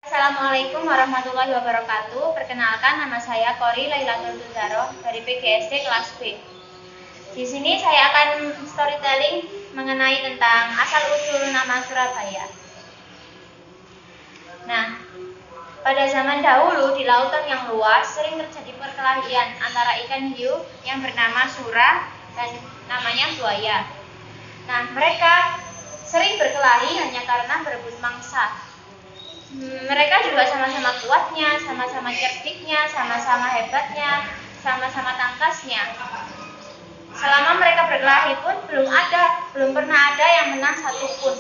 Assalamualaikum warahmatullahi wabarakatuh. Perkenalkan, nama saya Kori Lailatul Tuzaroh dari PGSD kelas B. Di sini saya akan storytelling mengenai tentang asal-usul nama Surabaya. Nah, pada zaman dahulu di lautan yang luas sering terjadi perkelahian antara ikan hiu yang bernama Sura dan namanya buaya. Nah, mereka sering berkelahi hanya karena berebut mangsa. Mereka juga sama-sama kuatnya, sama-sama cerdiknya, sama-sama hebatnya, sama-sama tangkasnya. Selama mereka berkelahi pun belum pernah ada yang menang satupun.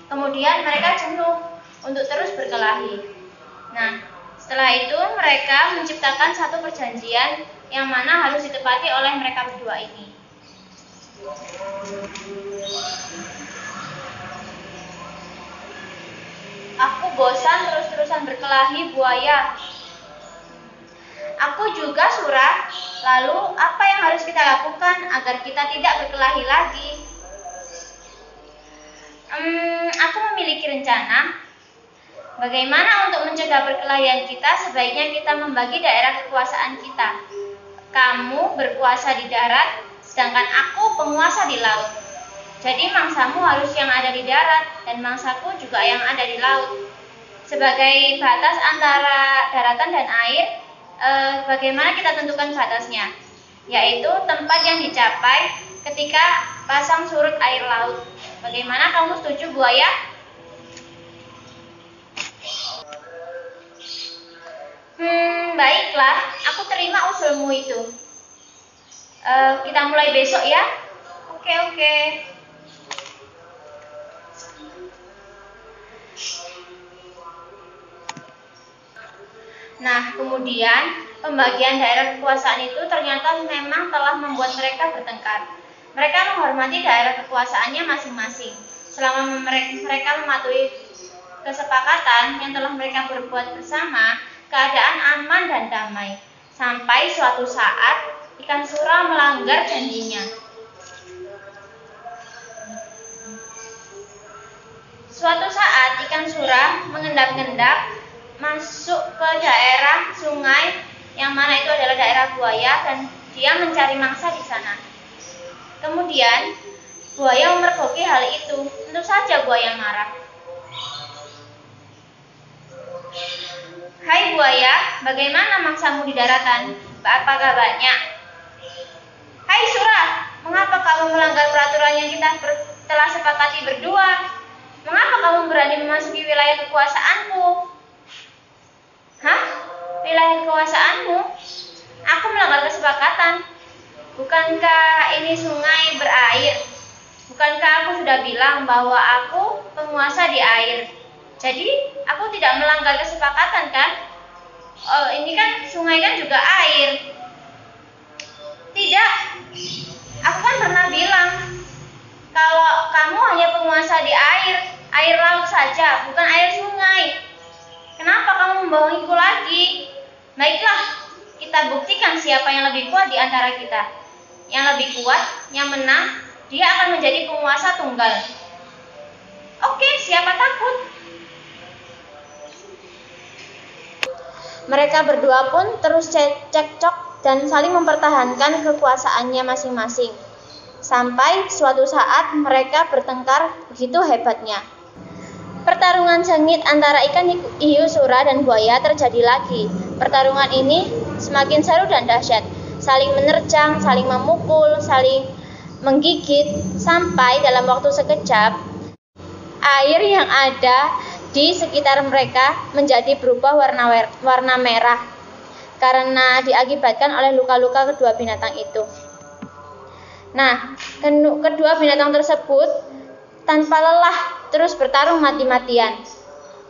Kemudian mereka jenuh untuk terus berkelahi. Nah, setelah itu mereka menciptakan satu perjanjian yang mana harus ditepati oleh mereka berdua ini. Aku bosan terus-terusan berkelahi buaya. Aku juga Sura. Lalu apa yang harus kita lakukan agar kita tidak berkelahi lagi? Aku memiliki rencana. Bagaimana untuk mencegah perkelahian kita? Sebaiknya kita membagi daerah kekuasaan kita. Kamu berkuasa di darat, sedangkan aku penguasa di laut. Jadi mangsamu harus yang ada di darat dan mangsaku juga yang ada di laut. Sebagai batas antara daratan dan air, bagaimana kita tentukan batasnya? Yaitu tempat yang dicapai ketika pasang surut air laut. Bagaimana, kamu setuju buaya? Baiklah, aku terima usulmu itu. Kita mulai besok ya. Oke. Nah, kemudian pembagian daerah kekuasaan itu ternyata memang telah membuat mereka bertengkar. Mereka menghormati daerah kekuasaannya masing-masing. Selama mereka mematuhi kesepakatan yang telah mereka berbuat bersama, keadaan aman dan damai. Sampai suatu saat ikan Sura melanggar janjinya. Suatu saat ikan Sura mengendap-endap masuk ke daerah sungai yang mana itu adalah daerah buaya dan dia mencari mangsa di sana. Kemudian buaya memergoki hal itu. Tentu saja buaya marah. Hai buaya, bagaimana mangsamu di daratan? Apakah banyak? Hai Sura, mengapa kamu melanggar peraturan yang kita telah sepakati berdua? Mengapa kamu berani memasuki wilayah kekuasaanku? Hah? Wilayah kekuasaanmu? Aku melanggar kesepakatan. Bukankah ini sungai berair? Bukankah aku sudah bilang bahwa aku penguasa di air? Jadi, aku tidak melanggar kesepakatan kan? Oh, ini kan sungai kan juga air. Tidak. Aku kan pernah bilang kalau kamu hanya penguasa di air laut saja, bukan air sungai. Kenapa kamu membohongiku lagi? Baiklah, kita buktikan siapa yang lebih kuat di antara kita. Yang lebih kuat, yang menang, dia akan menjadi penguasa tunggal. Oke, siapa takut? Mereka berdua pun terus cekcok dan saling mempertahankan kekuasaannya masing-masing. Sampai suatu saat mereka bertengkar begitu hebatnya. Pertarungan sengit antara ikan hiu Sura dan buaya terjadi lagi. Pertarungan ini semakin seru dan dahsyat. Saling menerjang, saling memukul, saling menggigit, sampai dalam waktu sekejap air yang ada di sekitar mereka menjadi berubah warna merah karena diakibatkan oleh luka-luka kedua binatang itu. Nah, kedua binatang tersebut tanpa lelah terus bertarung mati-matian.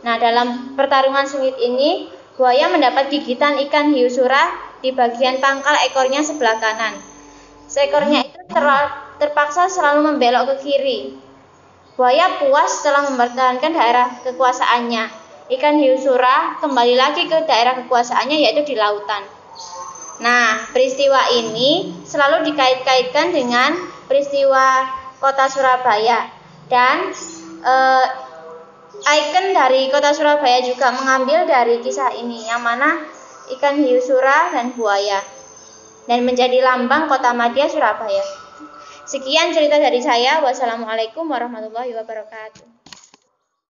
Nah, dalam pertarungan sengit ini, buaya mendapat gigitan ikan hiu Sura di bagian pangkal ekornya sebelah kanan. Seekornya itu terpaksa selalu membelok ke kiri. Buaya puas setelah mempertahankan daerah kekuasaannya. Ikan hiu Sura kembali lagi ke daerah kekuasaannya, yaitu di lautan. Nah, peristiwa ini selalu dikait-kaitkan dengan peristiwa kota Surabaya. Dan Ikon dari kota Surabaya juga mengambil dari kisah ini, yang mana ikan hiu sura dan buaya, dan menjadi lambang kota madya Surabaya. Sekian cerita dari saya. Wassalamualaikum warahmatullahi wabarakatuh.